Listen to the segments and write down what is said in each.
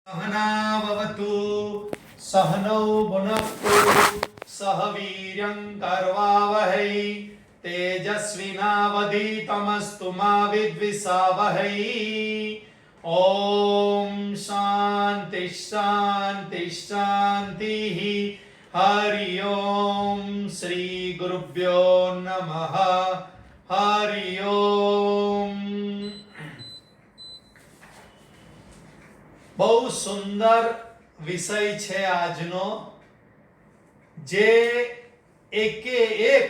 सहनाववतु सहनौ भुनक्तु सह वीर्यं करवावहै तेजस्विनावधीतमस्तु मा विद्विषावहै। ॐ शान्ति शान्ति शान्तिः। हरि ओम श्री गुरुभ्यो नमः। हरि ओम। બહુ સુંદર વિષય છે આજનો, જે એકે એક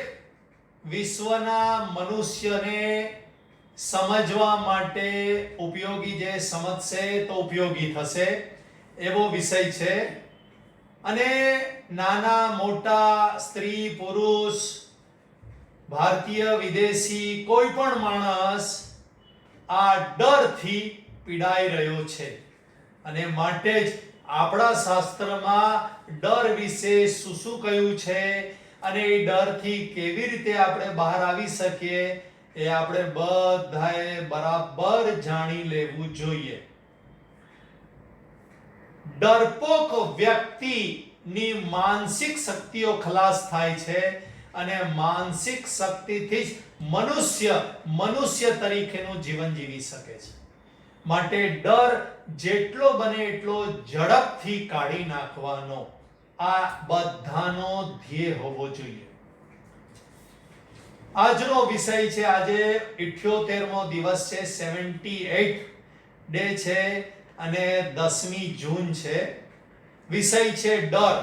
વિશ્વના મનુષ્યને સમજવા માટે ઉપયોગી, જે સમજશે તો ઉપયોગી થશે એવો વિષય છે. અને નાના મોટા, સ્ત્રી પુરુષ, ભારતીય વિદેશી, કોઈ પણ માણસ આ ડરથી પીડાઈ રહ્યો છે. અને માટે જ આપણા શાસ્ત્રમાં ડર વિશે શું શું કહ્યું છે અને એ ડરથી કેવી રીતે આપણે બહાર આવી શકીએ એ આપણે બધાએ બરાબર જાણી લેવું જોઈએ. ડરપોક વ્યક્તિની માનસિક શક્તિઓ ખલાસ થાય છે અને માનસિક શક્તિથી જ મનુષ્ય તરીકેનું જીવન જીવી શકે છે. માટે ડર જેટલો બને એટલો ઝડપથી કાઢી નાખવાનો આ બધાનો ધ્યેય હોવો જોઈએ. આજનો વિષય છે, આજે 78મો દિવસ છે, 78 ડે છે અને 10મી જૂન છે. વિષય છે ડર.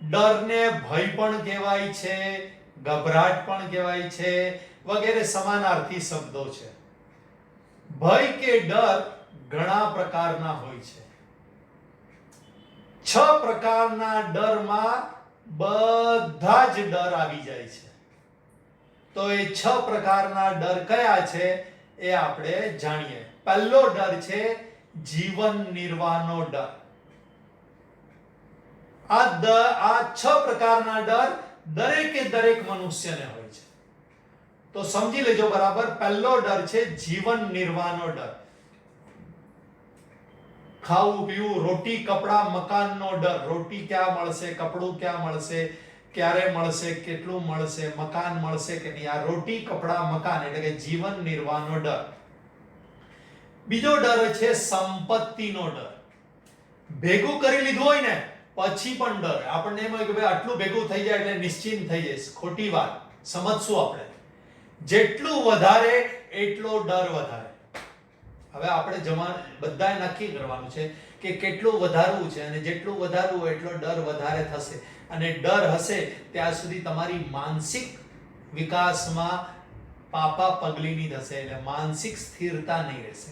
ડરને ભય પણ કહેવાય છે, ગભરાટ પણ કહેવાય છે, વગેરે સમાનાર્થી શબ્દો છે. ભય કે ડર ઘણા પ્રકારના હોય છે. 6 પ્રકારના ડરમાં બધા જ ડર આવી જાય છે. તો એ 6 પ્રકારના ડર કયા છે એ આપણે જાણીએ. પહેલો ડર છે જીવન નિર્વાહનો ડર. આ 6 પ્રકારના ડર દરેક મનુષ્યને હોય છે. તો સમજી લેજો બરાબર. પહેલો ડર છે જીવન નિર્વાહનો ડર. ખાવું પીવું, રોટી કપડા મકાનનો ડર. રોટી ક્યાં મળશે, કપડું ક્યાં મળશે, ક્યારે મળશે, કેટલું મળશે, મકાન મળશે કે નહીં, આ રોટી કપડા મકાન એટલે કે જીવન નિર્વાહનો ડર. બીજો ડર છે સંપત્તિનો ડર. ભેગું કરી લીધું હોય ને પછી પણ ડર. આપણને એમ હોય કે ભાઈ આટલું ભેગું થઈ જાય એટલે નિશ્ચિંત થઈ જઈશ. ખોટી વાત. સમજશું આપણે. જેટલું વધારે એટલો ડર વધારે. હવે આપણે બધાએ નક્કી કરવાનું છે કે કેટલું વધારવું છે, અને જેટલું વધારવું હોય એટલો ડર વધારે થશે. અને ડર હશે ત્યાં સુધી તમારી માનસિક વિકાસમાં પાપા પગલીની થશે, એટલે માનસિક સ્થિરતા નહીં રહેશે.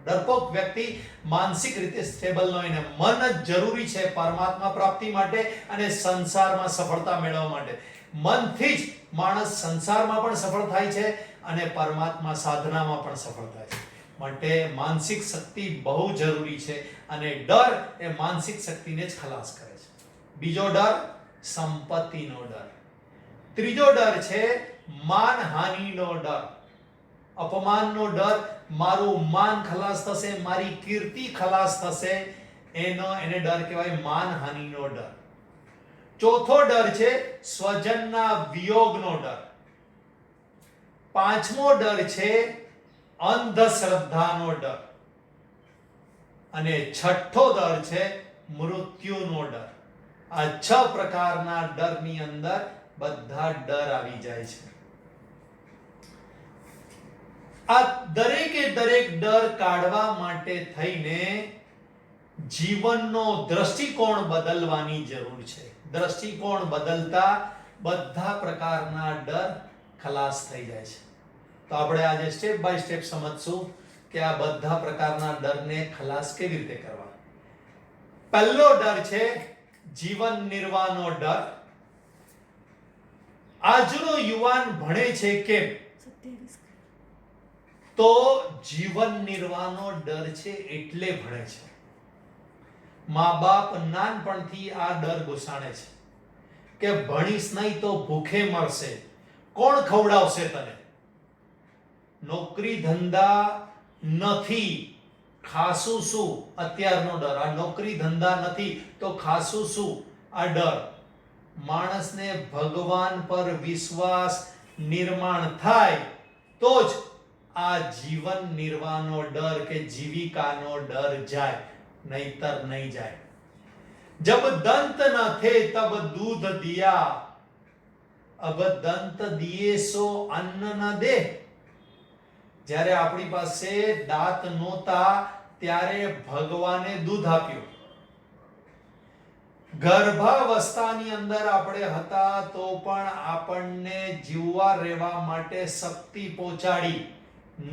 ડરપોક વ્યક્તિ માનસિક રીતે સ્ટેબલ ન હોય. ને મન જ જરૂરી છે પરમાત્મા પ્રાપ્તિ માટે અને સંસારમાં સફળતા મેળવવા માટે. મનથી જ માણસ સંસારમાં પણ સફળ થાય છે અને પરમાત્મા સાધનામાં પણ સફળ થાય છે. માટે માનસિક શક્તિ બહુ જરૂરી છે અને ડર એ માનસિક શક્તિને જ ખલાસ કરે છે. બીજો ડર સંપત્તિનો ડર. ત્રીજો ડર છે માનહાનિનો ડર, અપમાનનો ડર. મારું માન ખલાસ થશે, મારી કીર્તિ ખલાસ થશે, એને ડર કહેવાય માનહાનિનો ડર. ચોથો ડર છે સ્વજનના વિયોગનો ડર. પાંચમો ડર છે અંધશ્રદ્ધાનો ડર. અને છઠ્ઠો ડર છે મૃત્યુનો ડર. આ 6 પ્રકારના ડરની અંદર બધા ડર આવી જાય છે. આ દરેક ડર કાઢવા માટે થઈને જીવનનો દ્રષ્ટિકોણ બદલવાની જરૂર છે. દ્રષ્ટિકોણ બદલતા બધા પ્રકારના ડર ખલાસ થઈ જાય છે. તો આપણે આજે સ્ટેપ બાય સ્ટેપ સમજશું કે આ બધા પ્રકારના ડરને ખલાસ કેવી રીતે કરવા. પહેલો ડર છે જીવન નિર્વાહનો ડર. આજનો યુવાન ભણે છે કેમ? તો જીવન નિર્વાહનો ડર છે એટલે ભણે છે. મા બાપ નાનપણથી આ ડર ઘુસાડે છે કે ભણીશ નહીં તો ભૂખે મરશે, કોણ ખવડાવશે તને? નોકરી ધંધા નથી ખાસું શું? અત્યારનો ડર. આ નોકરી ધંધા નથી તો ખાસું શું? આ ડર. માણસને ભગવાન પર વિશ્વાસ નિર્માણ થાય તો જ આ જીવન નિર્વાહનો ડર કે જીવિકાનો ડર જાય, નહીતર નહીં જાય. જબ દંત ન થે તબ દૂધ દિયા, અબ દંત દિએ સો અન્ન ન દે. જ્યારે આપણી પાસે દાંત નહોતા ત્યારે ભગવાને દૂધ આપ્યું. ગર્ભાવસ્થાની અંદર આપણે હતા તો પણ આપણને જીવવા રહેવા માટે શક્તિ પહોંચાડી.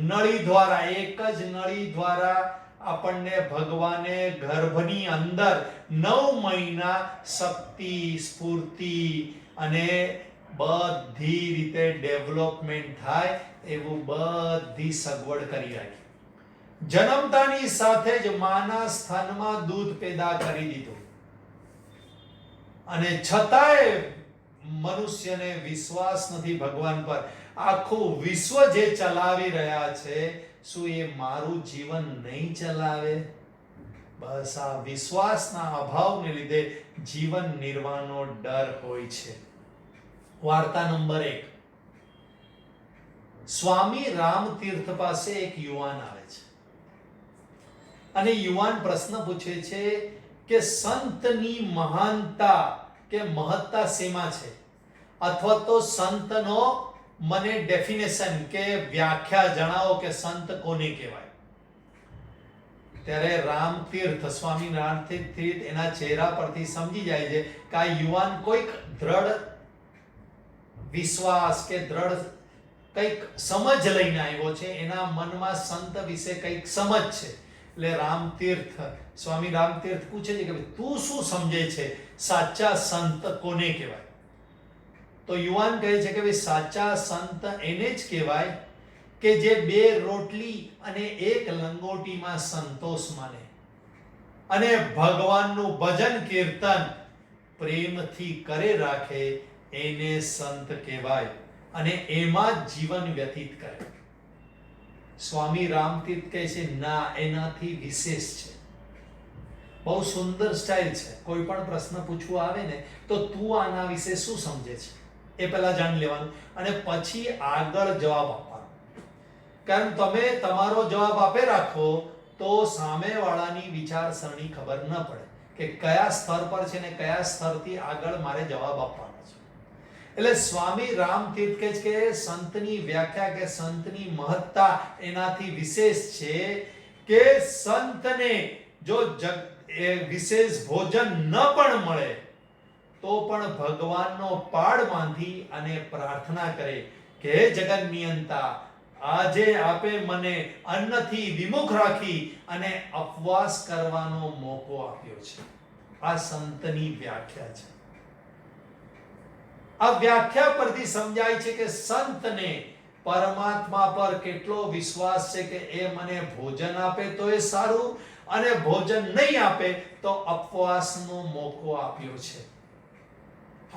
નળી દ્વારા, એક જ નળી દ્વારા આપણને ભગવાને ગર્ભની અંદર 9 મહિના શક્તિ, સ્ફૂર્તિ અને બધી રીતે ડેવલપમેન્ટ થાય એવું બધી સગવડ કરી રાખી. જન્મતાની સાથે જ માના સ્થાનમાં દૂધ પેદા કરી દીધું. અને છતાંય મનુષ્યને વિશ્વાસ નથી ભગવાન પર. આખું વિશ્વ જે ચલાવી રહ્યા છે, શું એ મારું જીવન નહીં ચલાવે? બસ આ વિશ્વાસના અભાવને લીધે જીવન નિર્વાહનો ડર હોય છે. વાર્તા નંબર 1. સ્વામી રામતીર્થ પાસે એક યુવાન આવે છે અને યુવાન પ્રશ્ન પૂછે છે કે સંતની મહાનતા કે મહત્તા શેમાં છે, અથવા તો સંતનો મને ડેફિનેશન કે વ્યાખ્યા જણાવો કે સંત કોને કહેવાય. ત્યારે રામતીર્થ, સ્વામી રામતીર્થ એના ચહેરા પરથી સમજી જાય છે કે આ યુવાન કોઈક દ્રઢ વિશ્વાસ કે દ્રઢ કંઈક સમજ લઈને આવ્યો છે. એના મનમાં સંત વિશે કંઈક સમજ છે. એટલે રામતીર્થ, સ્વામી રામતીર્થ પૂછે છે કે તું શું સમજે છે, સાચા સંત કોને કહેવાય? તો યુવાન કહે છે કે ભાઈ સાચા સંત એને જ કહેવાય કે જે 2 રોટલી અને 1 લંગોટીમાં સંતોષ માને અને ભગવાનનું ભજન કીર્તન પ્રેમથી કરે રાખે, એને સંત કહેવાય અને એમાં જ જીવન વ્યતીત કરે. સ્વામી રામતીર્થ કહે છે ના, એનાથી વિશેષ છે. બહુ સુંદર સ્ટાઇલ છે. કોઈ પણ પ્રશ્ન પૂછવા આવે ને તો તું આના વિશે શું સમજે છે એ પહેલા જાણી લેવાનું અને પછી આગળ જવાબ આપવાનો. કારણ તમે તમારો જવાબ આપે રાખો તો સામેવાળાની વિચારસરણી ખબર ન પડે કે કયા સ્તર પર છે ને કયા સ્તરથી આગળ મારે જવાબ આપવાનો છે. એટલે સ્વામી રામતીર્થ કહે છે કે સંતની વ્યાખ્યા કે સંતની મહત્તા એનાથી વિશેષ છે કે સંતને જો વિશેષ ભોજન ન પણ મળે તો પણ ભગવાનનો પાડ બાંધી અને પ્રાર્થના કરે કે હે જગત નિયંતા, આજે આપે મને અન્નથી વિમુખ રાખી અને ઉપવાસ કરવાનો મોકો આપ્યો છે. આ સંતની વ્યાખ્યા છે. આ વ્યાખ્યા પરથી સમજાય છે કે સંતને પરમાત્મા પર કેટલો વિશ્વાસ છે કે એ મને ભોજન આપે તો એ સારું, અને ભોજન નહીં આપે તો ઉપવાસનો મોકો આપ્યો છે.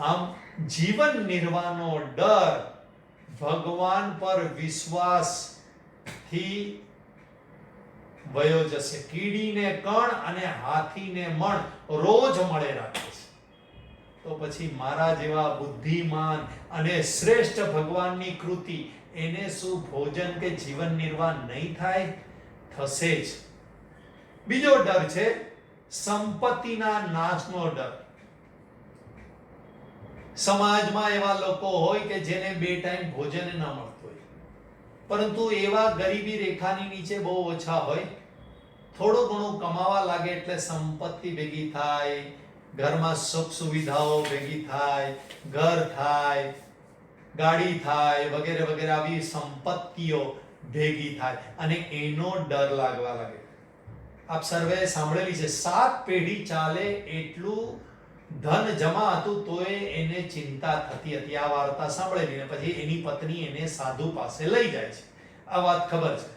આમ જીવન નિર્વાહનો ડર ભગવાન પર વિશ્વાસથી વયો જશે. કીડીને કણ અને હાથીને મણ રોજ મળે રાખે છે. તો પછી મારા જેવા બુદ્ધિમાન અને શ્રેષ્ઠ ભગવાનની કૃતિ એને શું ભોજન કે જીવન નિર્વાહ નહીં થાય? થશે જ. બીજો ડર છે સંપત્તિના નાશનો ડર. સમાજમાં એવા લોકો હોય કે જેને 2 ટાઈમ ભોજન ન મળતું હોય, પરંતુ એવા ગરીબી રેખાની નીચે બહુ ઓછા હોય. થોડું ઘણું કમાવા લાગે એટલે સંપત્તિ ભેગી થાય, ઘરમાં સુખ સુવિધાઓ ભેગી થાય, ઘર થાય, ગાડી થાય, વગેરે વગેરે આવી સંપત્તિઓ ભેગી થાય અને એનો ડર લાગવા લાગે. આપ સર્વે સાંભળેલી છે 7 પેઢી ચાલે એટલું ધન જમા હતું તોય એને ચિંતા થતી હતી. આ વાર્તા સાંભળેલી ને પછી એની પત્ની એને સાધુ પાસે લઈ જાય છે. આ વાત ખબર છે.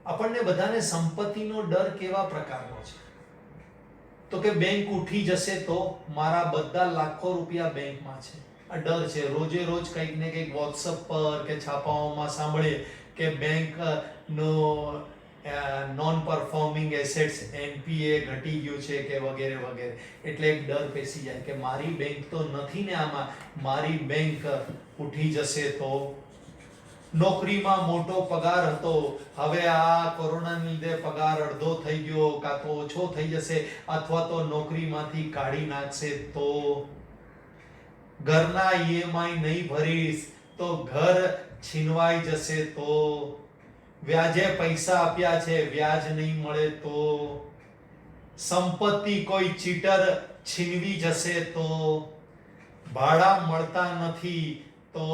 આપણને બધાને સંપત્તિનો ડર કેવા પ્રકારનો છે? તો કે બેંક ઉઠી જશે તો મારા બધા લાખો રૂપિયા બેંકમાં છે. આ ડર છે. રોજે રોજ કંઈક ને કંઈક વોટ્સએપ પર કે છાપાઓમાં સાંભળીએ કે બેંક નો નોન પરફોર્મિંગ એસેટ્સ એનપીએ ઘટી ગયું છે કે વગેરે વગેરે, એટલે એક ડર પેસી જાય કે મારી બેંક તો નથી ને આમાં, મારી બેંક ઉઠી જશે તો. નોકરીમાં મોટો પગાર હતો, હવે આ કોરોનાને લીધે પગાર અડધો થઈ ગયો કાં તો ઓછો થઈ જશે, અથવા તો નોકરીમાંથી કાઢી નાખશે તો. ઘરના ઈએમઆઈ નહીં ભરીશ તો ઘર છીનવાઈ જશે તો. વ્યાજે પૈસા આપ્યા છે, વ્યાજ નહીં મળે તો. સંપત્તિ કોઈ ચીટર છીનવી જશે તો. ભાડા મળતા નથી તો.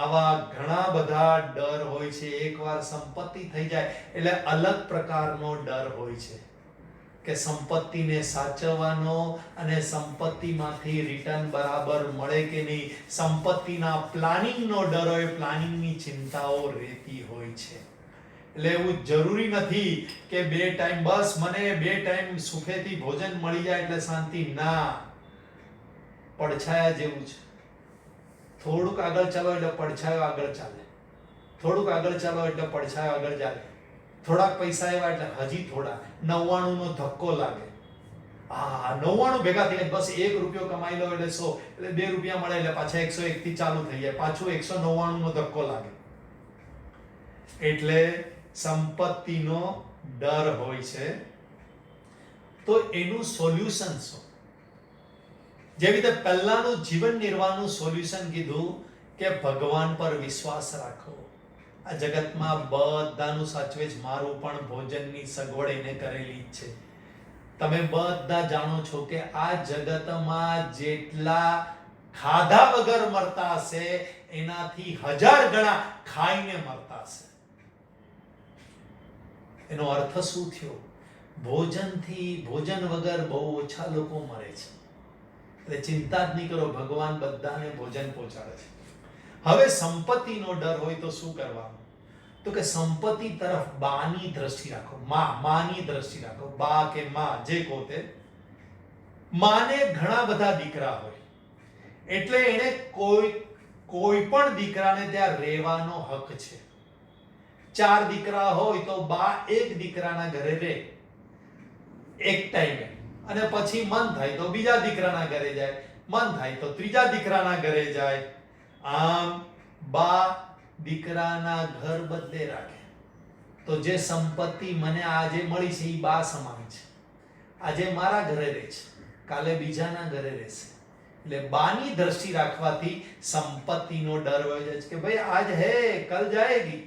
આવા ઘણા બધા ડર હોય છે. એકવાર સંપત્તિ થઈ જાય એટલે અલગ પ્રકારનો ડર હોય છે કે સંપત્તિને સાચવવાનો અને સંપત્તિમાંથી રિટર્ન બરાબર મળે કે નહીં, સંપત્તિના પ્લાનિંગનો ડર હોય, પ્લાનિંગની ચિંતાઓ રહેતી હોય છે. એટલે એવું જરૂરી નથી કે 2 ટાઈમ બસ મને 2 ટાઈમ સુખેથી ભોજન મળી જાય એટલે શાંતિ, ના. પડછાયા જેવું છે. થોડુંક આગળ ચાલો એટલે પડછાયો આગળ ચાલે, થોડુંક આગળ ચાલો એટલે પડછાયો આગળ ચાલે, થોડાક પૈસા આવ્યા એટલે હજી થોડા, 99 નો ધક્કો લાગે. 99 ભેગા થઈ બસ 1 રૂપિયો કમાઈ લો એટલે 100, એટલે 2 રૂપિયા મળે એટલે પાછા 101 થી ચાલુ થઈ જાય, પાછું 199 નો ધક્કો લાગે. એટલે સંપત્તિનો ડર હોય છે. તો એનું સોલ્યુશન શું? જેવી રીતે પહેલાનું જીવન નિર્વાહનું સોલ્યુશન કીધું કે ભગવાન પર વિશ્વાસ રાખો. આ જગતમાં બધાનું સાચવે જ, મારું પણ ભોજનની સગવડ એને કરેલી જ છે. તમે બધા જાણો છો કે આ જગતમાં જેટલા ખાધા વગર મરતા હશે એનાથી 1000 ગણા ખાઈને મરતા હશે. એનો અર્થ શું થયો? ભોજન વગર બહુ ઓછા લોકો મરે છે. એટલે ચિંતા જ નહીં કરો, ભગવાન બધાને ભોજન પહોંચાડે છે. હવે સંપત્તિનો ડર હોય તો શું કરવાનું? તો કે સંપત્તિ તરફ બાની દ્રષ્ટિ રાખો, માની દ્રષ્ટિ રાખો. બા કે માં જે કહો તે. માને ઘણા બધા દીકરા હોય એટલે એને કોઈ પણ દીકરાને ત્યાં રહેવાનો હક છે. 4 દીકરા હોય તો બા એક દીકરાના ઘરે રહે એક ટાઈમે, અને પછી મન થાય તો બીજા દીકરાના ઘરે જાય, મન થાય તો ત્રીજા દીકરાના ઘરે જાય. આમ બા દીકરાના ઘર બદલે રાખે. તો જે સંપત્તિ મને આજે મળી છે એ બા સમાન છે. આજે મારા ઘરે રહે છે, કાલે બીજાના ઘરે રહેશે. એટલે બાની દ્રષ્ટિ રાખવાથી સંપત્તિનો ડર હોય છે કે ભાઈ આજ હે કલ જાયેગી.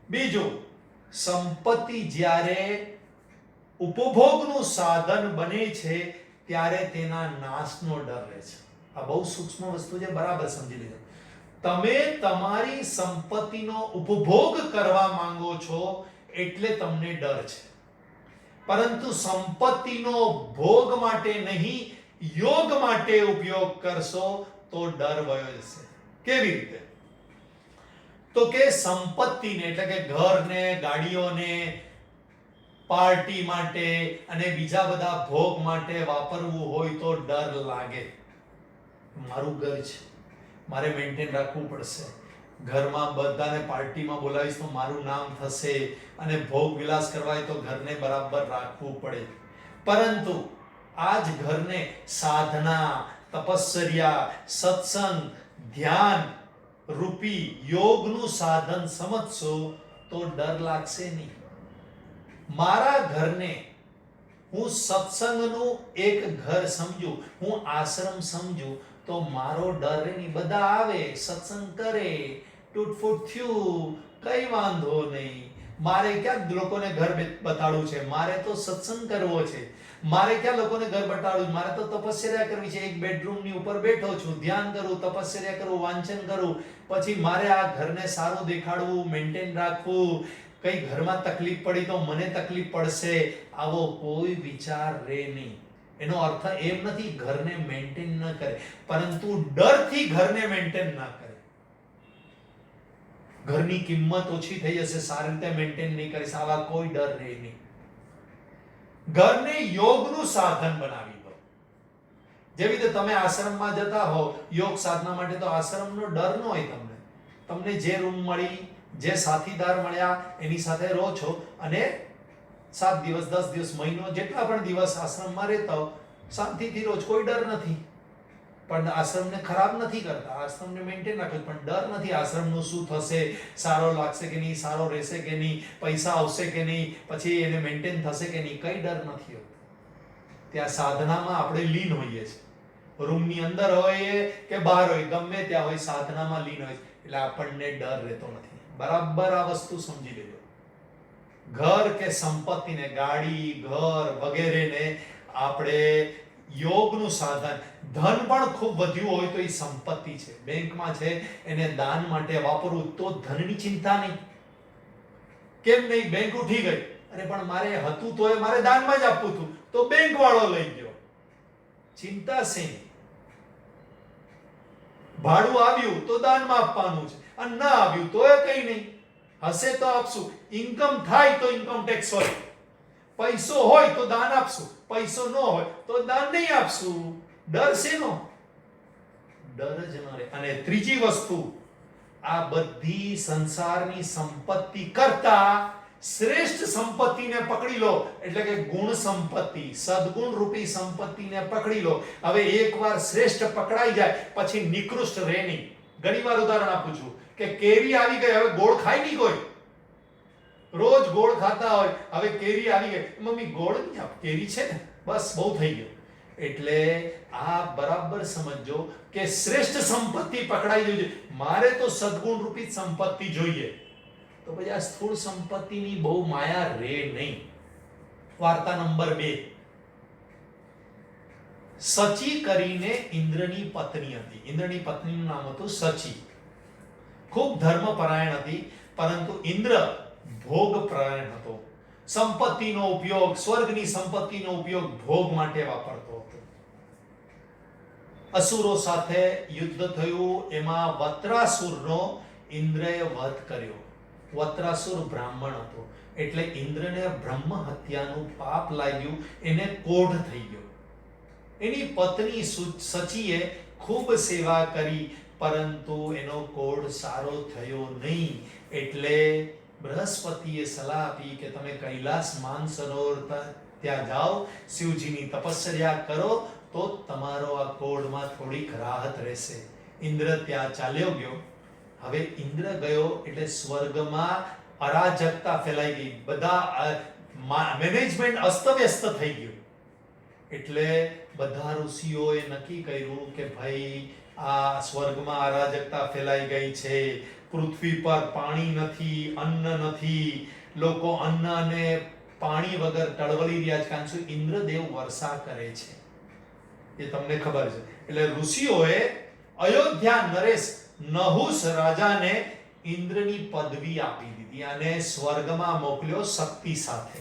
બીજું, સંપત્તિ જ્યારે ઉપભોગનું સાધન બને છે ત્યારે તેના નાશનો ડર રહે છે. આ બહુ સૂક્ષ્મ વસ્તુ છે, બરાબર સમજી લેજો. તમે તમારી સંપત્તિનો ઉપભોગ કરવા માંગો છો એટલે તમને ડર છે, પરંતુ સંપત્તિનો ભોગ માટે નહીં, યોગ માટે ઉપયોગ કરશો તો ડર વયો જશે. કેવી રીતે? તો કે સંપત્તિને એટલે કે ઘરને, ગાડીઓને, પાર્ટી માટે અને બીજા બધા ભોગ માટે વાપરવું હોય તો ડર લાગે. મારું ઘર છે, મારે મેન્ટેન રાખવું પડશે. ઘરમાં બધાને પાર્ટીમાં બોલાવીશ તો મારું નામ થશે, અને ભોગ વિલાસ કરવા હોય તો ઘરને બરાબર રાખવું પડે. પરંતુ આ જ ઘરને સાધના, તપશ્ચર્યા, સત્સંગ, ધ્યાન રૂપી યોગનું સાધન સમજશો તો ડર લાગશે નહીં. મારા ઘરને હું સત્સંગનું એક ઘર સમજુ, હું આશ્રમ સમજુ તો મારો ડર નહીં. બધા આવે, સત્સંગ કરે, તૂટફૂટ થયું, કઈ વાંધો નહીં. મારે ક્યાં લોકોને ઘર બતાડવું છે? મારે તો સત્સંગ કરવો છે. મારે ક્યાં લોકોને ઘર બતાડવું? મારે તો તપશ્ચર્યા કરવી છે. એક બેડરૂમની ઉપર બેઠો છું, ધ્યાન કરું, તપશ્ચર્યા કરું, વાંચન કરું. પછી મારે આ ઘરને સારું દેખાડવું, મેન્ટેન રાખવું. કઈ ઘરમાં તકલીફ પડી તો મને તકલીફ પડશે, આવો કોઈ વિચાર રહે નહીં. એનો અર્થ એમ નથી ઘરને મેન્ટેન ન કરે, પરંતુ ડરથી ઘરને મેન્ટેન ના કરે. ઘરની કિંમત ઓછી થઈ જશે, સારી રીતે મેન્ટેન નહીં કરીશ, આવા કોઈ ડર રહે નહીં. ઘરને યોગનું સાધન બનાવી દો. જેવી રીતે તમે આશ્રમમાં જતા હો યોગ સાધના માટે, તો આશ્રમનો ડર ન હોય. તમને જે રૂમ મળી જે સાથીદાર મળ્યા એની સાથે રહો છો અને 7 દિવસ 10 દિવસ મહિનો જેટલા પણ દિવસ આશ્રમમાં રહેતા હો શાંતિથી રોજ કોઈ ડર નથી. પણ આશ્રમને ખરાબ નથી કરતા, આશ્રમને મેન્ટેન રાખે, પણ ડર નથી આશ્રમનું શું થશે, સારો લાગશે કે નહીં, સારો રહેશે કે નહીં, પૈસા આવશે કે નહીં, પછી એને મેન્ટેન થશે કે નહીં, કઈ ડર નથી હોતો. ત્યાં સાધનામાં આપણે લીન હોઈએ છીએ. રૂમની અંદર હોય કે બહાર હોય, ગમે ત્યાં હોય, સાધનામાં લીન હોય એટલે આપણને ડર રહેતો નથી. બરાબર આ વસ્તુ સમજી લેજો. ઘર કે સંપત્તિને, ગાડી, ઘર વગેરેને આપણે યોગનું સાધન, ધન પણ ખૂબ વધ્યું હોય તો એ સંપત્તિ છે, બેંકમાં છે, એને દાન માટે વાપરવું તો ધનની ચિંતા નહીં. કેમ નહીં? બેંક ઉઠી ગઈ, અરે પણ મારે હતું તો મારે દાનમાં જ આપવું હતું, તો બેંક વાળો લઈ ગયો, ચિંતા શેની? ભાડું આવ્યું તો દાનમાં આપવાનું છે, અને ના આવ્યું તો એ કઈ નહીં, હશે તો આપશું. ઇન્કમ થાય તો ઇન્કમ ટેક્સ હોય, પૈસો હોય તો દાન આપશું, પૈસો ન હોય તો દાન નહીં આપશું. ડર શેનો? ડર જ ન રહે. અને ત્રીજી વસ્તુ, આ બધી સંસારની સંપત્તિ કરતા શ્રેષ્ઠ સંપત્તિને પકડી લો, એટલે કે ગુણ સંપત્તિ, સદગુણ રૂપી સંપત્તિને પકડી લો. હવે એકવાર શ્રેષ્ઠ પકડાઈ જાય પછી નિકૃષ્ટ રહે નહીં. ઘણીવાર ઉદાહરણ આપું છું કે કેરી આવી ગઈ, હવે ગોળ ખાય નહીં કોઈ, રોજ ગોળ ખાતા હોય, હવે કેરી આવી ગઈ, મમ્મી ગોળ નહીં આપ, કેરી છે ને, બસ બહુ થઈ ગયું. એટલે આ બરાબર સમજો કે શ્રેષ્ઠ સંપત્તિ પકડાઈ જોઈએ. મારે તો સદગુણ રૂપી સંપત્તિ જોઈએ, તો પછી આ સ્થૂળ સંપત્તિની બહુ માયા રે નહીં. વાર્તા નંબર 2. સચી કરીને ઇન્દ્રની પત્ની હતી. ઇન્દ્રની પત્નીનું નામ હતું સચી. ખૂબ ધર્મપરાયણ હતી, પરંતુ ઇન્દ્ર ભોગપરાયણ હતો. સંપત્તિનો ઉપયોગ, સ્વર્ગની સંપત્તિનો ઉપયોગ ભોગ માટે વાપરતો હતો. અસુરો સાથે યુદ્ધ થયું, એમાં વત્રાસુરનો ઇન્દ્રએ વધ કર્યો. વત્રાસુર બ્રાહ્મણ હતો, એટલે ઇન્દ્રને બ્રહ્મ હત્યાનું પાપ લાગ્યું, એને કોઢ થઈ ગયો. એની પત્ની સચીએ ખૂબ સેવા કરી, પરંતુ એનો કોઢ સારો થયો નહીં. એટલે બૃહસ્પતિએ સલાહ આપી કે તમે કૈલાસ માનસરોવર ત્યાં જાઓ, શિવજીની તપસ્યા કરો, તો તમારો આ કોઢમાં થોડીક રાહત રહેશે. ઇન્દ્ર ત્યાં ચાલ્યો ગયો. હવે ઇન્દ્ર ગયો એટલે સ્વર્ગમાં અરાજકતા ફેલાઈ ગઈ, બધા મેનેજમેન્ટ અસ્તવ્યસ્ત થઈ ગયું. એટલે બધા ઋષિઓએ નક્કી કર્યું કે ભાઈ આ સ્વર્ગમાં અરાજકતા ફેલાઈ ગઈ છે, પૃથ્વી પર પાણી નથી, અન્ન નથી, લોકો અન્ન અને પાણી વગર તળવળી રહ્યા છે, કારણ શું? ઇન્દ્રદેવ વર્ષા કરે છે, એ તમને ખબર છે. એટલે ઋષિઓએ અયોધ્યા નરેશ નહુસ રાજાને ઇન્દ્રની પદવી આપી દીધી અને સ્વર્ગમાં મોકલ્યો શક્તિ સાથે.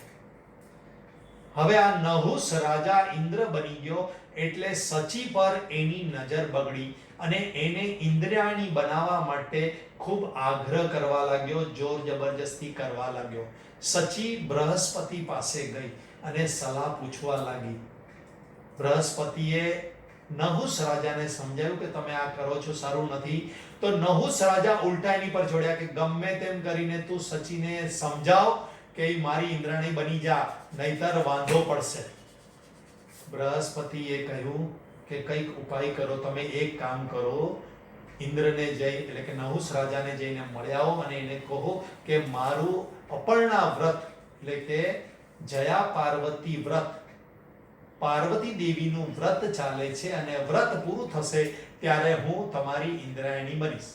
હવે આ નહુસ રાજા ઇન્દ્ર બની ગયો, એટલે સચી પર એની નજર બગડી અને એને ઇન્દ્રાણી બનાવવા માટે ખૂબ આગ્રહ કરવા લાગ્યો, જોર જબરજસ્તી કરવા લાગ્યો. સચી બૃહસ્પતિ પાસે ગઈ અને સલાહ પૂછવા લાગી. બૃહસ્પતિએ નહુસ રાજાને સમજાવ્યું કે તમે આ કરો છો સારું નથી. તો નહુસ રાજા ઉલટા એની પર જોડ્યા કે ગમે તેમ કરીને તું સચીને સમજાવ કે મારી ઇન્દ્રાણી બની જા, નહીતર વાંધો પડશે. બૃહસ્પતિએ કહ્યું કે કંઈક ઉપાય કરો, તમે એક કામ કરો, ઇન્દ્રને જઈ એટલે કે નહુસ રાજાને જઈને મળ્યાઓ અને એને કહો કે મારું અપર્ણા વ્રત એટલે કે જયા પાર્વતી વ્રત, પાર્વતી દેવીનું વ્રત ચાલે છે અને વ્રત પૂરું થશે ત્યારે હું તમારી ઇન્દ્રાયણી બનીશ.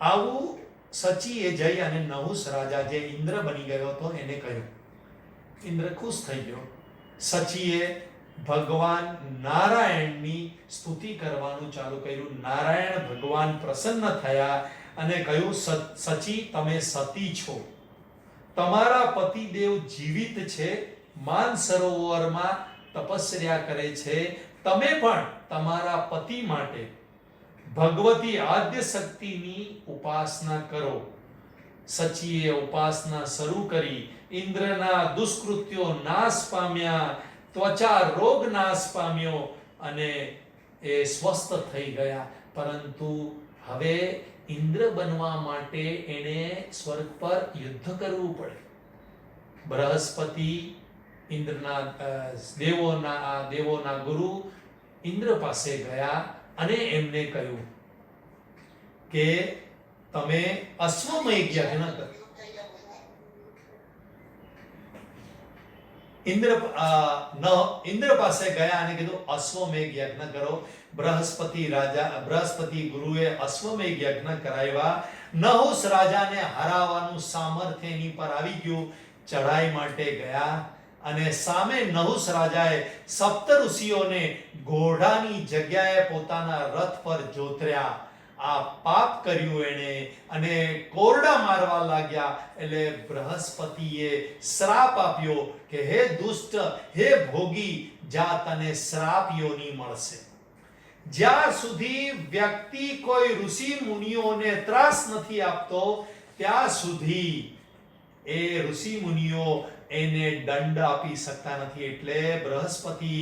આવું સચીએ જઈ અને નહુસ રાજા જે ઇન્દ્ર બની ગયો હતો એને કહ્યું. ઇન્દ્ર ખુશ થઈ ગયો. સચીએ ભગવાન નારાયણની સ્તુતિ કરવાનું ચાલુ કર્યું. નારાયણ ભગવાન પ્રસન્ન થયા અને કહ્યું, સચી તમે સતી છો, તમારા પતિદેવ જીવિત છે, માનસરોવરમાં તપસ્યા કરે છે, તમે પણ તમારા પતિ માટે ભગવતી આદ્ય શક્તિની ઉપાસના કરો. સચીએ ઉપાસના શરૂ કરી. ઇન્દ્રના દુષ્કૃત્યો નાશ પામ્યા, ત્વચા રોગ નાશ પામ્યો અને એ સ્વસ્થ થઈ ગયા. પરંતુ હવે ઇન્દ્ર બનવા માટે એને સ્વર્ગ પર યુદ્ધ કરવું પડે. બૃહસ્પતિ ઇન્દ્રના દેવોના ગુરુ ઇન્દ્ર પાસે ગયા અને એમને કહ્યું કે તમે અશ્વમેઘ યજ્ઞ કરો. ઇન્દ્ર પાસે ગયા અને કીધું અશ્વમેઘ યજ્ઞ કરો. બૃહસ્પતિ ગુરુએ અશ્વમેઘ યજ્ઞ કરાવ્યા. નહુષ રાજાને હરાવવાનું સામર્થ્ય એની પર આવી ગયું. ચઢાઈ માટે ગયા અને સામે નહુષ રાજાએ સપ્ત ઋષિઓને ઘોડાની જગ્યાએ પોતાના રથ પર જોતર્યા. આ પાપ કર્યું એને અને કોરડા મારવા લાગ્યા. એટલે બૃહસ્પતિએ શ્રાપ આપ્યો કે હે દુષ્ટ, હે ભોગી, જા તને શ્રાપ યોની મળશે. જ્યાં સુધી વ્યક્તિ કોઈ ઋષિ મુનિઓને ત્રાસ નથી આપતો ત્યાં સુધી એ ઋષિ મુનિઓ એને દંડ આપી શકતા નથી. એટલે બૃહસ્પતિ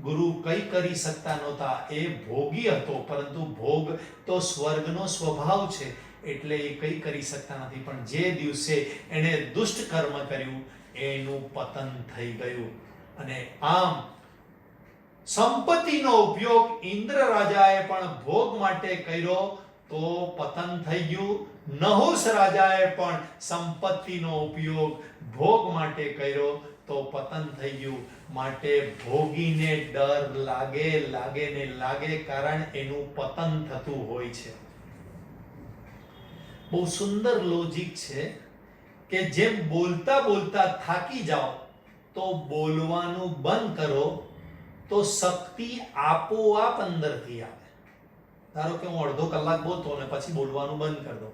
ગુરુ કઈ કરી શકતા નહોતા. એ ભોગી હતો, પરંતુ ભોગ તો સ્વર્ગનો સ્વભાવ છે એટલે એ કઈ કરી શકતા નથી. પણ જે દિવસે એને દુષ્ટ કર્મ કર્યું એનું પતન થઈ ગયું. અને આમ સંપત્તિનો ઉપયોગ ઇન્દ્ર રાજાએ પણ ભોગ માટે કર્યો તો પતન થઈ ગયું. નહુષ રાજાએ પણ સંપત્તિનો ઉપયોગ ભોગ માટે કર્યો તો પતન થઈ ગયું. માટે ભોગીને ડર લાગે, કારણ એનું પતન થતું હોય છે. બહુ સુંદર લોજિક છે કે જેમ બોલતા બોલતા થાકી જાઓ તો બોલવાનું બંધ કરો તો શક્તિ આપોઆપ અંદરથી આવે. ધારો કે હું અડધો કલાક બોલતો અને પછી બોલવાનું બંધ કરી દઉં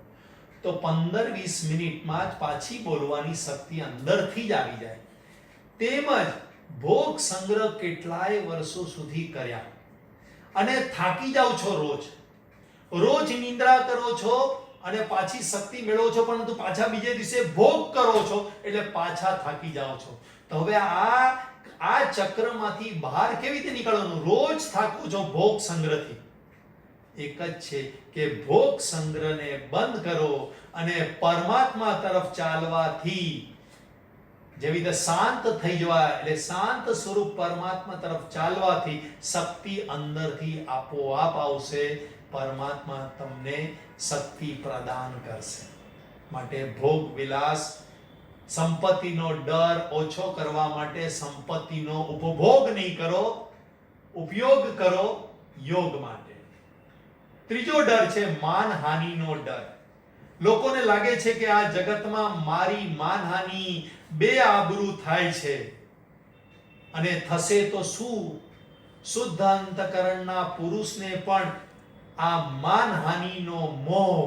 તો 15-20 મિનિટમાં જ પાછી બોલવાની શક્તિ અંદરથી જ આવી જાય. તેમજ ભોગ સંગ્રહ કેટલાય વર્ષો સુધી કર્યા અને થાકી જાઓ છો, રોજ નિંદ્રા કરો છો અને પાછી શક્તિ મેળવો છો, પરંતુ પાછા બીજે દિવસે ભોગ કરો છો એટલે પાછા થાકી જાઓ છો. તો હવે આ ચક્રમાંથી બહાર કેવી રીતે નીકળવાનું? રોજ થાકો છો ભોગ સંગ્રહથી. એક જ છે કે ભોગ સંગ્રહને બંધ કરો અને પરમાત્મા તરફ ચાલવાથી જેવી રીતે શાંત થઈ જવા, એટલે શાંત સ્વરૂપ પરમાત્મા તરફ ચાલવાથી શક્તિ અંદરથી આપોઆપ આવશે. પરમાત્મા તમને શક્તિ પ્રદાન કરશે. માટે ભોગ વિલાસ, સંપત્તિનો ડર ઓછો કરવા માટે સંપત્તિનો ઉપભોગ નહીં કરો, ઉપયોગ કરો યોગ માટે. ત્રીજો ડર છે માનહાનિનો ડર. લોકોને લાગે છે કે આ જગતમાં મારી માનહાનિ, બે આબરૂ થાય છે અને થશે તો શું? શુદ્ધ અંતકરણના પુરુષને પણ આ માનહાનિનો મોહ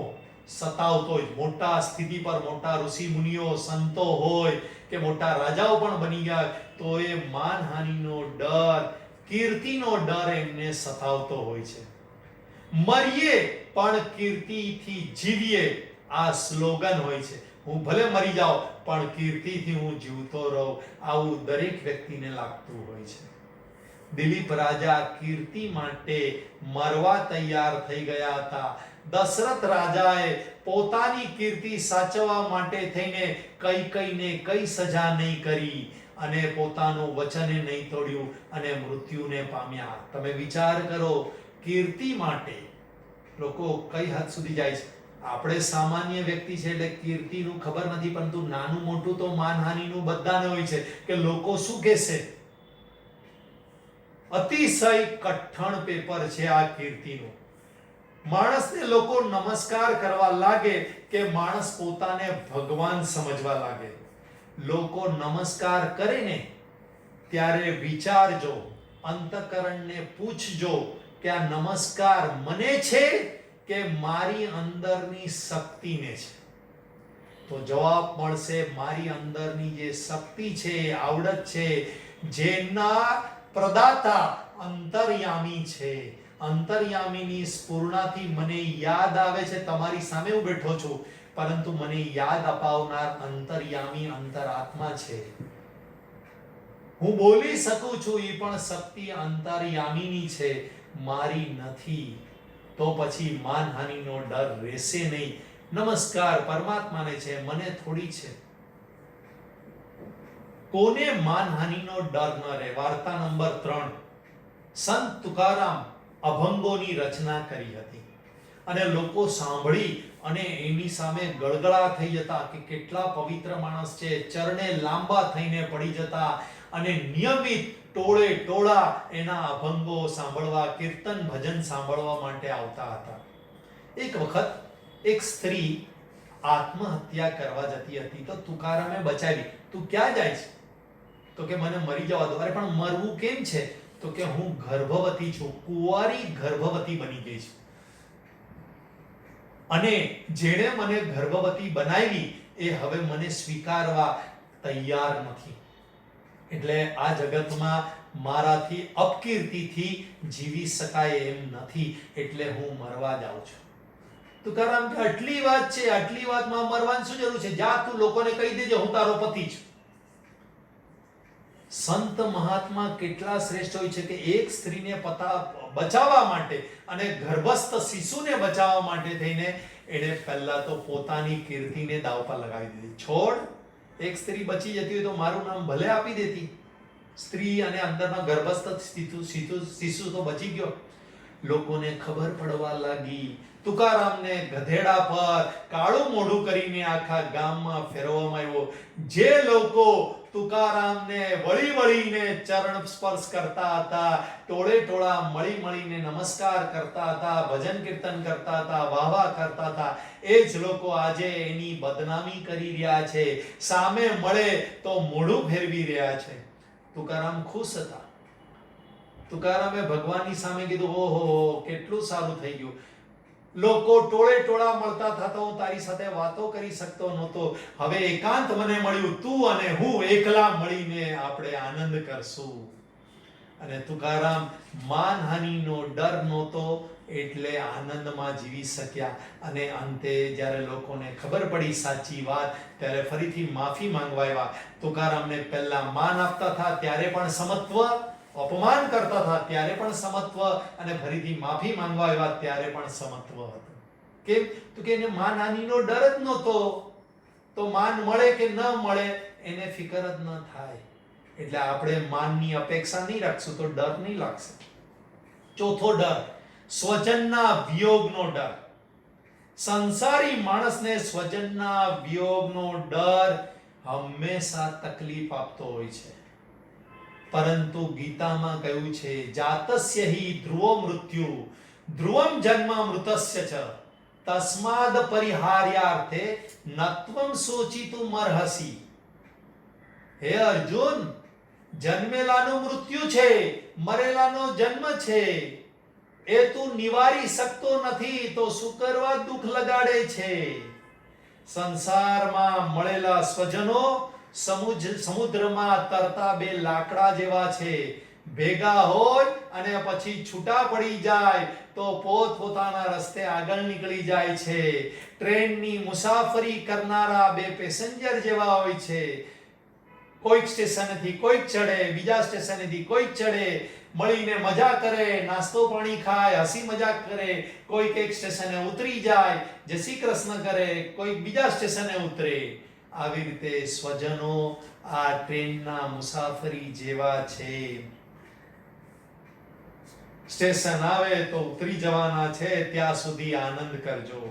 સતાવતો જ. મોટા સ્થિતિ પર મોટા ઋષિ મુનિઓ, સંતો હોય કે મોટા રાજાઓ પણ બની ગયા તો એ માનહાનિનો ડર, કીર્તિનો ડર એમને સતાવતો હોય છે. મરીએ પણ કીર્તિથી જીવીએ, આ સ્લોગન હોય છે. હું ભલે મરી જાઉં પણ કીર્તિથી હું જીવતો રહું, આવું દરેક વ્યક્તિને લાગતું હોય છે. દિલીપ રાજા કીર્તિ માટે મરવા તૈયાર થઈ ગયા હતા. દશરથ રાજાએ પોતાની કીર્તિ સાચવવા માટે થઈને કઈ સજા નહીં કરી અને પોતાનું વચન નહીં તોડ્યું અને મૃત્યુને પામ્યા. તમે વિચાર કરો, કીર્તિ માટે લોકો કઈ હદ સુધી જાય છે. આપણે સામાન્ય વ્યક્તિ છે એટલે કીર્તિનું ખબર નથી, પરંતુ નાનું મોટું તો માનહાનિનું બધાને હોય છે કે લોકો શું કહેશે. અતિશય કઠણ પેપર છે આ કીર્તિનું. માણસને લોકો નમસ્કાર કરવા લાગે કે માણસ પોતાને ભગવાન સમજવા લાગે. લોકો નમસ્કાર કરે ને ત્યારે વિચારજો, અંતઃકરણને પૂછજો કે આ નમસ્કાર મને છે કે મારી અંદરની શક્તિને છે? તો જવાબ મળશે મારી અંદરની જે શક્તિ છે, આવડત છે, જેના પ્રદાતા અંતર્યામી છે. અંતર્યામીની સ્ફુરણાથી મને યાદ આવે છે, તમારી સામે હું બેઠો છું, પરંતુ મને યાદ અપાવનાર અંતર્યામી અંતરાત્મા છે. હું બોલી શકું છું, એ પણ શક્તિ અંતર્યામીની છે, મારી નથી. તો પછી માનહાનિનો ડર રહેશે નહીં. નમસ્કાર પરમાત્માને છે, મને થોડી છે. કોને માનહાનિનો ડર ન રહે? વાર્તા નંબર 3. સંત તુકારામ અભંગોની રચના કરી હતી અને લોકો સાંભળી અને એની સામે ગળગળા થઈ જતા કે કેટલા પવિત્ર માણસ છે. ચરણે લાંબા થઈને પડી જતા અને નિયમિત ટોળે ટોળા એના અભંગો સાંભળવા, કીર્તન ભજન સાંભળવા માટે આવતા હતા. એક વખત એક સ્ત્રી આત્મહત્યા કરવા જતી હતી તો તુકારામે બચાવી. તું ક્યાં જાય છે? તો કે મને મરી જવા દો. અરે પણ મરવું કેમ છે? તો કે હું ગર્ભવતી છું, કુંવારી ગર્ભવતી બની ગઈ છું અને જેણે મને ગર્ભવતી બનાવી એ હવે મને સ્વીકારવા તૈયાર નથી. એટલે આ જગતમાં મારાથી અપકીર્તિથી જીવી શકાય એમ નથી, એટલે હું મરવા જાઉં છું. તુકારામ કે આટલી વાત છે, આટલી વાતમાં મરવાની શું જરૂર છે? જા તું લોકોને કહી દેજે હું તારો પતિ છું. સંત મહાત્મા કેટલા શ્રેષ્ઠ હોય છે કે એક સ્ત્રીને બચાવવા માટે અને ગર્ભસ્થ શિશુને બચાવવા માટે થઈને એણે પહેલા તો પોતાની કીર્તિને દાવ પર લગાવી દીધી. છોડ, એક સ્ત્રી બચી જતી હોય તો મારું નામ ભલે આપી દેતી. સ્ત્રી અને અંદરના ગર્ભસ્થ શિશુ તો બચી ગયો. લોકોને ખબર પડવા લાગી. તુકારામને ગધેડા પર કાળું મોઢું કરીને આખા ગામમાં ફેરવવામાં આવ્યો. જે લોકો તુકારામને વળી વળીને ચરણ સ્પર્શ કરતા હતા, ટોળે ટોળા મળી મળીને નમસ્કાર કરતા હતા, ભજન કીર્તન કરતા હતા, વાહવા કરતા હતા, એ જ લોકો આજે એની બદનામી કરી રહ્યા છે. સામે મળે તો મોઢું ફેરવી રહ્યા છે. તુકારામ ખુશ હતા. તુકારામે ભગવાનની સામે કીધું, ઓહો કેટલું સારું થઈ ગયું. લોકો ટોળે ટોળા મળતા હતા તો હું તારી સાથે વાતો કરી શકતો નહોતો. હવે એકાંત મને મળ્યું, તું અને હું એકલા મળીને આપણે આનંદ કરશું. અને તુકારામ માનહાનિનો ડર નહોતો એટલે આનંદમાં જીવી શક્યા. અને અંતે જ્યારે લોકોને ખબર પડી સાચી વાત ત્યારે ફરીથી માફી માંગવા આવ્યા. તુકારામને પહેલા માન આપતા હતા ત્યારે પણ સમત્વ, અપમાન કરતા હતા ત્યારે પણ સમત્વ, અને ફરીથી માફી માંગવા આવ્યા ત્યારે પણ સમત્વ હતું. કેમ? તો કે એને માનહાનિનો ડર જ નહોતો. તો માન મળે કે ન મળે એને ફિકર જ ન થાય. એટલે આપણે માનની અપેક્ષા નહીં રાખશું તો ડર નહીં લાગશે. ચોથો ડર, સ્વજનના વિયોગનો ડર. સંસારી માણસને સ્વજનના વિયોગનો ડર હંમેશા તકલીફ આપતો હોય છે. પરંતુ ગીતામાં કહ્યું છે, જાતસ્ય હિ ધ્રુવો મૃત્યુ ધ્રુવમ જન્મ મૃતસ્ય ચ તસ્માદ પરિહાર્યાર્થે નત્વમ શોચિતુમ અર્હસી. હે અર્જુન, જન્મેલાનું મૃત્યુ છે, મરેલાનો જન્મ છે, એ તું નિવારી શકતો નથી તો શું કરવા દુઃખ લગાડે છે? સંસારમાં મળેલા સ્વજનો સમુદ્રમાં તરતા બે લાકડા જેવા છે. ભેગા હોય અને પછી છૂટા પડી જાય તો પોતપોતાના રસ્તે આગળ નીકળી જાય છે. ટ્રેનની મુસાફરી કરનારા બે પેસેન્જર જેવા હોય છે. કોઈક સ્ટેશનેથી કોઈક ચડે, બીજા સ્ટેશનેથી કોઈક ચડે, મળીને મજા કરે, નાસ્તો પાણી ખાય, હસી મજાક કરે. કોઈક એક સ્ટેશને ઉતરી જાય, જય શ્રી કૃષ્ણ કરે, કોઈક બીજા સ્ટેશને ઉતરે. આવી રીતે સ્વજનો આ ટ્રેનના મુસાફરી જેવા છે. સ્ટેશન આવે તો ઉતરી જવાના છે, ત્યાં સુધી આનંદ કરજો.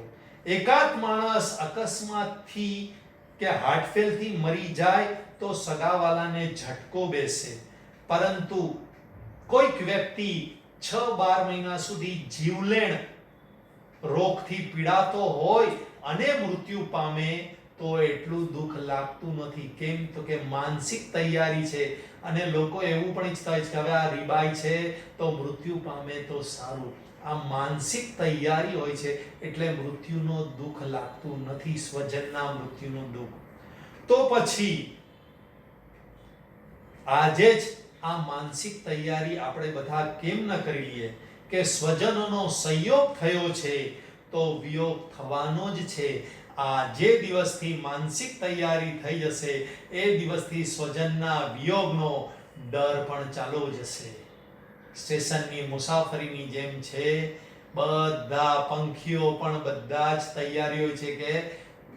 એકાદ માણસ અકસ્માતથી કે હાર્ટફેલથી મરી જાય તો સગાવાલાને ઝટકો બેસે, પરંતુ કોઈક વ્યક્તિ 6-12 મહિના સુધી જીવલેણ રોગથી પીડાતો હોય અને મૃત્યુ પામે તો એટલું દુઃખ લાગતું નથી. કેમ? તો કે માનસિક તૈયારી છે. અને લોકો એવું પણ ઈચ્છતા હોય છે કે હવે આ રીબાઈ છે તો મૃત્યુ પામે તો સારું. આ માનસિક તૈયારી હોય છે એટલે મૃત્યુનો દુઃખ લાગતું નથી, સ્વજનના મૃત્યુનું દુઃખ. તો પછી આજે જ આ માનસિક તૈયારી આપણે બધા કેમ ન કરી લઈએ કે સ્વજનોનો સંયોગ થયો છે તો વિયોગ થવાનો જ છે. આ જે દિવસથી માનસિક તૈયારી થઈ જશે એ દિવસથી સ્વજનના વિયોગનો ડર પણ ચાલુ જશે. સ્ટેશનની મુસાફરીની જેમ છે બધા પંખીઓ પણ બધા જ તૈયારીઓ છે કે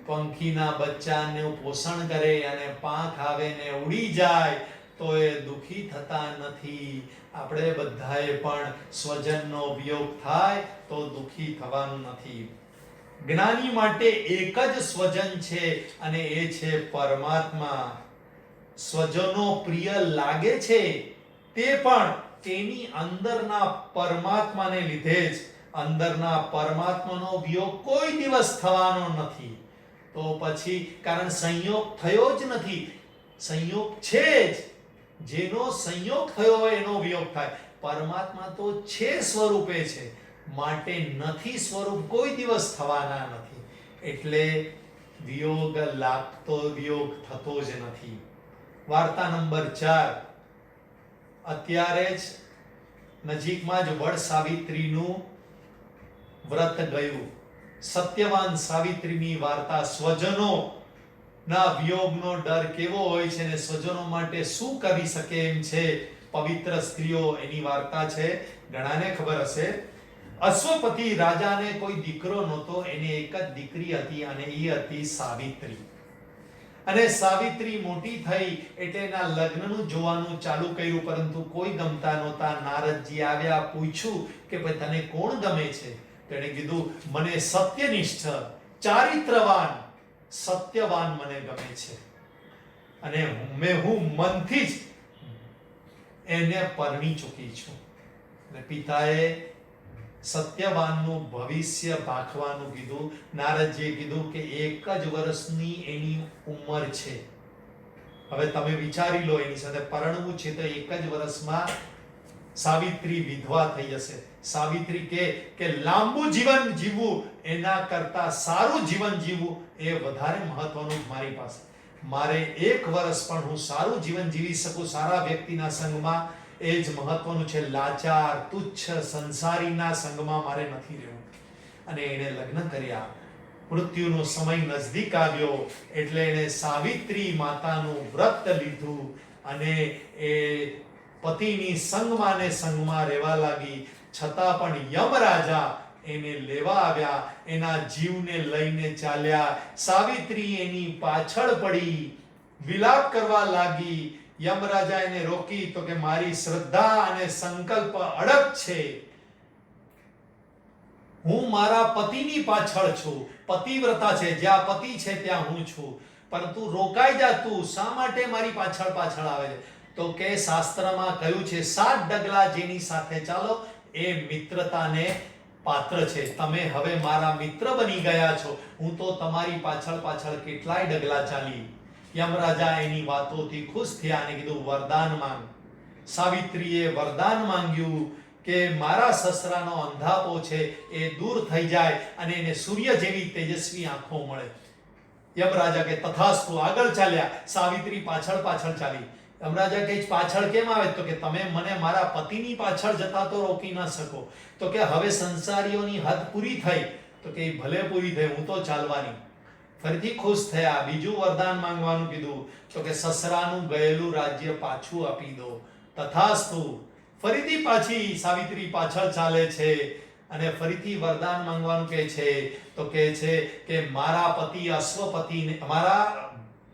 પંખીના બચ્ચાનું પોષણ કરે અને પાંખ આવે ને ઉડી જાય તો એ દુખી થતા નથી. આપણે બધાએ પણ સ્વજનનો વિયોગ થાય તો દુખી થવાનું નથી. જ્ઞાની માટે એક જ સ્વજન છે અને એ છે પરમાત્મા. સ્વજનો પ્રિય લાગે છે તે પણ તેની અંદરના પરમાત્માને લીધે જ. અંદરના પરમાત્માનો વિયોગ કોઈ દિવસ થવાનો નથી. તો પછી કારણ સંયોગ થયો જ નથી, સંયોગ છે જ. જેનો સંયોગ થયો હોય એનો વિયોગ થાય. પરમાત્મા તો છે સ્વરૂપે છે, માટે નથી સ્વરૂપ કોઈ દિવસ થવાના નથી. એટલે વિયોગ લાગતો, વિયોગ થતો જ નથી. વાર્તા નંબર 4. અત્યારે જ નજીકમાં જ વડ સાવિત્રીનું વ્રત ગયું. સત્યવાન સાવિત્રીની વાર્તા. સ્વજનો ના વિયોગનો ડર કેવો હોય છે અને સ્વજનો માટે શું કરી શકે એમ છે પવિત્ર સ્ત્રીઓ, એની વાર્તા છે. ઘણાને ખબર હશે. અશ્વપતિ રાજાને કોઈ દીકરો નહોતો, એને એક જ દીકરી હતી અને એ હતી સાવિત્રી. અને સાવિત્રી મોટી થઈ એટલે એના લગ્નનું જોવાનું ચાલુ કર્યું, પરંતુ કોઈ ગમતા નહોતા. નારદજી આવ્યા, પૂછ્યું કે ભાઈ તને કોણ ગમે છે? તો એણે કીધું મને સત્યનિષ્ઠ, ચારિત્રવાન, સત્યવાન મને ગમે છે અને હું મનથી જ એને પરણી ચૂકી છું. અને પિતાએ સત્યવાનનું ભવિષ્ય ભાખવાનું કીધું. નારદજીએ કીધું કે 1 જ વર્ષની એની ઉંમર છે. હવે તમે વિચારી લો, એની સાથે પરણવું છે તો 1 જ વર્ષમાં સાવિત્રી વિધવા થઈ જશે. સાવિત્રી કે લાંબુ જીવન જીવવું એના કરતા સારું જીવન જીવવું એ વધારે મહત્વનું મારી પાસે. મારે 1 વર્ષ પણ હું સારું જીવન જીવી શકું સારા વ્યક્તિના સંગમાં, એ જ મહત્વનું છે. લાચાર, તુચ્છ, સંસારીના સંગમાં મારે નથી રહેવું. અને એણે લગ્ન કર્યા. મૃત્યુનો સમય નજદીક આવ્યો એટલે એણે સાવિત્રી માતાનું વ્રત લીધું અને એ પતિની સંગમાં ને સંગમાં રહેવા લાગી. છતાં પણ યમરાજા એને લેવા આવ્યા, એના જીવને લઈને ચાલ્યા. સાવિત્રી એની પાછળ પડી, વિલાપ કરવા લાગી. યમરાજા એને રોકી તો કે મારી શ્રદ્ધા અને સંકલ્પ અડગ છે, હું મારા પતિની પાછળ છું. પતિવ્રતા છે, જ્યાં પતિ છે ત્યાં હું છું. પરંતુ રોકાઈ જા તું, શા માટે મારી પાછળ પાછળ આવે છે? તો કે શાસ્ત્રમાં કહ્યું છે 7 ડગલા જેની સાથે ચાલો એ મિત્રતાને પાત્ર છે. તમે હવે મારા મિત્ર બની ગયા છો, હું તો તમારી પાછળ પાછળ કેટલાય ડગલા ચાલી. યમરાજા એની વાતોથી ખુશ થયા અને કીધું વરદાન માંગ. સાવિત્રીએ વરદાન માંગ્યું કે મારા સસરાનો અંધાપો છે એ દૂર થઈ જાય અને એને સૂર્ય જેવી તેજસ્વી આંખો મળે. યમરાજા કે તથાસ્તુ. આગળ ચાલ્યા. સાવિત્રી પાછળ પાછળ ચાલી. યમરાજા કહે પાછળ કેમ આવે? તો કે તમે મને મારા પતિની પાછળ જતા તો રોકી ન શકો. તો કે હવે સંસારીઓની હદ પૂરી થઈ. તો કે ભલે પૂરી થઈ, હું તો ચાલવાની. ફરીથી ખુશ થયા. બીજું વરદાન માંગવાનું કીધું. તો કે સસરાનું ગયેલું રાજ્ય પાછું આપી દો. તથાસ્તુ. ફરીથી પાછી સાવિત્રી પાછળ ચાલે છે અને ફરીથી વરદાન માંગવાનું કહે છે. તો કહે છે કે મારા પતિ અશ્વપતિને, મારા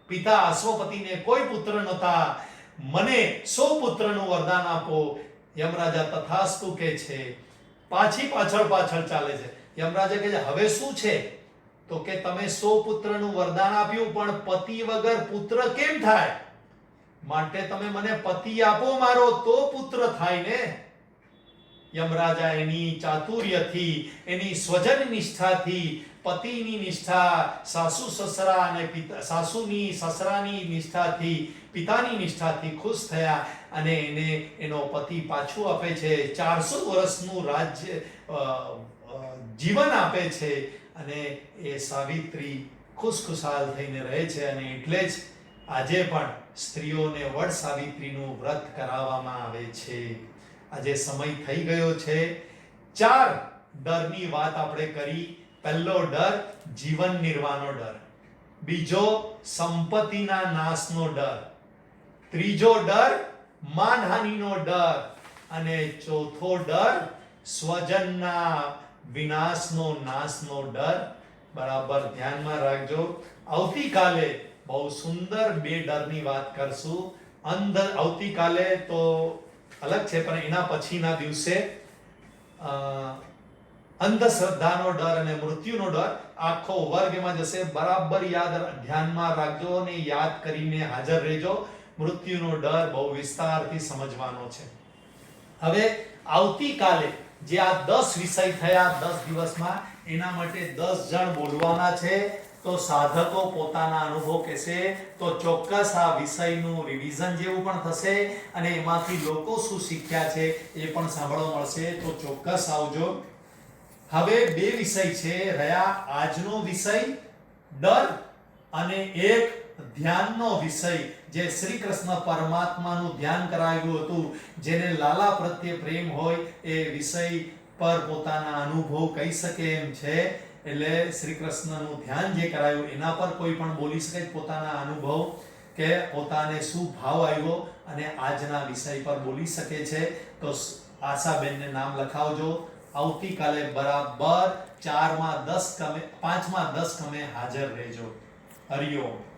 પિતા અશ્વપતિને કોઈ પુત્ર નહોતા, મને 100 પુત્રનું વરદાન આપો. યમરાજા તથાસ્તુ કહે છે. પાછી પાછળ પાછળ ચાલે છે. યમરાજા કહે છે હવે શું છે? તો કે તમે 100 પુત્રનું વરદાન આપ્યું, પણ પતિ વગર પુત્ર કેમ થાય? માટે તમે મને પતિ આપો મારો, તો પુત્ર થાય ને. યમરાજા એની ચાતુર્યથી, એની સ્વજન નિષ્ઠાથી, પતિની નિષ્ઠા, સાસુ સસરા અને સાસુની સસરાની નિષ્ઠાથી, પિતાની નિષ્ઠાથી ખુશ થયા અને એને એનો પતિ પાછું આપે છે. 400 વર્ષનું રાજ્ય જીવન આપે છે અને એ સાવિત્રી ખુશખુશાલ થઈને રહે છે. અને એટલે જ આજે પણ સ્ત્રીઓને વડ સાવિત્રીનું વ્રત કરાવવામાં આવે છે. આજે સમય થઈ ગયો છે. 4 ડરની વાત આપણે કરી. પહેલો ડર જીવન નિર્વાહનો ડર, બીજો સંપત્તિના નાશનો ડર, ત્રીજો ડર માનહાનિનો ડર અને ચોથો ડર સ્વજનના વિનાશનો નાશનો ડર. બરાબર ધ્યાનમાં રાખજો. આવતીકાલે બહુ સુંદર બે ડરની વાત કરશું. આવતીકાલે તો અલગ છે, પણ એના પછીના દિવસે અ, અંધશ્રદ્ધાનો ડર અને મૃત્યુનો ડર આખો વર્ગ એમાં જશે. બરાબર ધ્યાનમાં રાખજો અને યાદ કરીને હાજર રહેજો. મૃત્યુનો ડર બહુ વિસ્તારથી સમજવાનો છે. હવે આવતીકાલે જે આ 10 વિષય થયા 10 દિવસમાં, એના માટે 10 જણ બોલવાના છે. તો સાધકો પોતાના અનુભવ કહેશે, તો ચોક્કસ આ વિષયનું રિવિઝન જેવું પણ થશે અને એમાંથી લોકો શું શીખ્યા છે એ પણ સાંભળવા મળશે. તો ચોક્કસ આવજો. હવે બે વિષય છે રહ્યા. આજનો વિષય ડર અને એક ધ્યાનનો વિષય, જે શ્રી કૃષ્ણ પરમાત્માનું ધ્યાન કરાવ્યું હતું. જેને લાલા પ્રત્યે પ્રેમ હોય એ વિષય પર પોતાના અનુભવ કહી શકે એમ છે. એટલે શ્રી કૃષ્ણનું ધ્યાન જે કરાયું એના પર કોઈ પણ બોલી શકે પોતાના અનુભવ, કે પોતાને શું ભાવ આવ્યો અને આજના વિષય પર બોલી શકે છે. તો આશાબેનને નામ લખાવજો. આવતીકાલે બરાબર 4 માં 10 કમે 5 માં 10 કમે હાજર રહેજો. હરિઓમ.